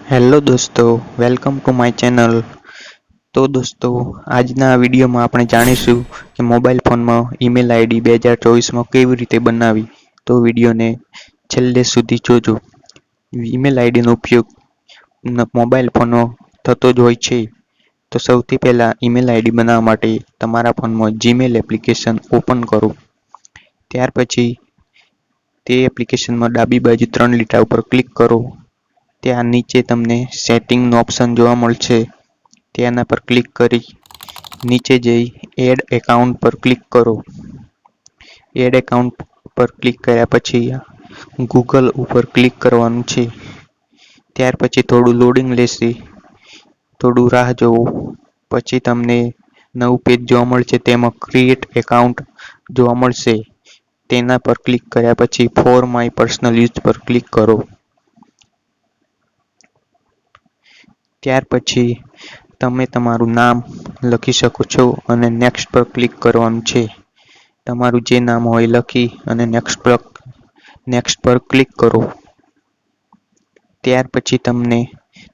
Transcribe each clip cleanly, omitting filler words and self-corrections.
Hello દોસ્તો, welcome to my channel. તો દોસ્તો, આજના વિડીયોમાં આપણે જાણીશું કે મોબાઈલ ફોનમાં ઈમેલ આઈડી 2024માં કેવી રીતે બનાવી. તો વિડીયોને છેલ્લે સુધી જોજો. ઈમેલ આઈડીનો ઉપયોગ મોબાઈલ ફોનમાં થતો જ હોય છે. તો સૌથી પહેલા ઈમેલ આઈડી બનાવવા માટે તમારા ફોનમાં જીમેલ એપ્લિકેશન ઓપન કરો. ત્યાર પછી તે એપ્લિકેશનમાં ડાબી બાજુ 3 લીટા ઉપર ક્લિક કરો. ત્યાં નીચે તમને સેટિંગનો ઓપ્શન જોવા મળશે. તેના પર ક્લિક કરી નીચે જઈ એડ એકાઉન્ટ પર ક્લિક કરો. એડ એકાઉન્ટ પર ક્લિક કર્યા પછી ગૂગલ ઉપર ક્લિક કરવાનું છે. ત્યાર પછી થોડું લોડિંગ લેશે, થોડું રાહ જોવો. પછી તમને નવું પેજ જોવા મળશે. તેમાં ક્રિએટ એકાઉન્ટ જોવા મળશે. તેના પર ક્લિક કર્યા પછી ફોર માય પર્સનલ યુઝ પર ક્લિક કરો. ત્યાર પછી તમે તમારું નામ લખી શકો છો અને નેક્સ્ટ પર ક્લિક કરવાનું છે. તમારું જે નામ હોય લખી અને નેક્સ્ટ પર ક્લિક કરો. ત્યાર પછી તમને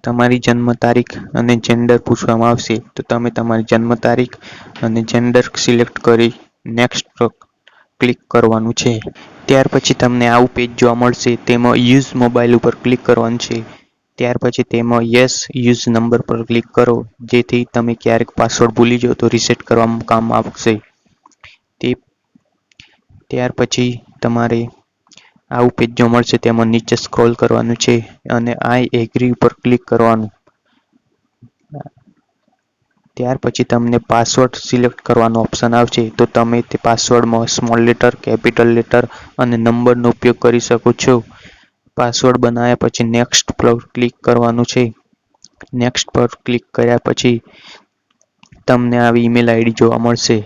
તમારી જન્મ તારીખ અને જેન્ડર પૂછવામાં આવશે. તો તમે તમારી જન્મ તારીખ અને જેન્ડર સિલેક્ટ કરી નેક્સ્ટ પર ક્લિક કરવાનું છે. ત્યાર પછી તમને આવું પેજ જોવા મળશે. તેમાં યુઝ મોબાઈલ ઉપર ક્લિક કરવાનું છે. ત્યાર પછી તેમાં યસ યુઝ નંબર પર ક્લિક કરો, જેથી તમે ક્યારેક પાસવર્ડ ભૂલી જાઓ તો રીસેટ કરવામાં કામ આવશે. ત્યાર પછી તમારે આવું પેજ જોવા મળશે. તેમાં નીચે સ્ક્રોલ કરવાનું છે અને આઈ એગ્રી ઉપર ક્લિક કરવાનું. ત્યાર પછી તમને પાસવર્ડ સિલેક્ટ કરવાનો ઓપ્શન આવશે. તો તમે તે પાસવર્ડમાં સ્મોલ લેટર, કેપિટલ લેટર અને નંબરનો ઉપયોગ કરી શકો છો. પાસવર્ડ બનાવ્યા પછી નેક્સ્ટ પર ક્લિક કરવાનું છે. નેક્સ્ટ પર ક્લિક કર્યા પછી તમને આવી ઈમેલ આઈડી જોવા મળશે.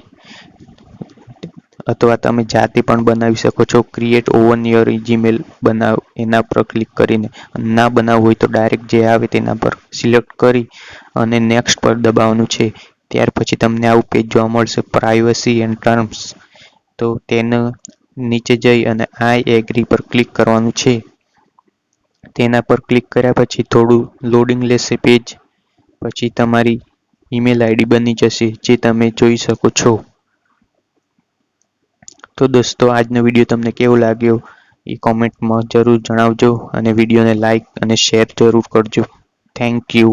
અથવા તમે જાતે પણ બનાવી શકો છો. ક્રિએટ ઓવન યોર જીમેલ બનાવ એના પર ક્લિક કરીને. ના બનાવવું હોય તો ડાયરેક્ટ જે આવે તેના પર સિલેક્ટ કરી અને નેક્સ્ટ પર દબાવવાનું છે. ત્યાર પછી તમને આવું પેજ જોવા મળશે, પ્રાઇવસી એન્ડ ટર્મ્સ. તો તેને નીચે જઈ અને આઈ એગ્રી પર ક્લિક કરવાનું છે. તેના પર ક્લિક કર્યા પછી થોડું લોડિંગ લેશે પેજ. પછી તમારી ઈમેલ આઈડી બની જશે, જે તમે જોઈ શકો છો. તો દોસ્તો, આજનો વિડીયો તમને કેવો લાગ્યો એ કોમેન્ટમાં જરૂર જણાવજો અને વિડીયોને લાઈક અને શેર જરૂર કરજો. Thank you.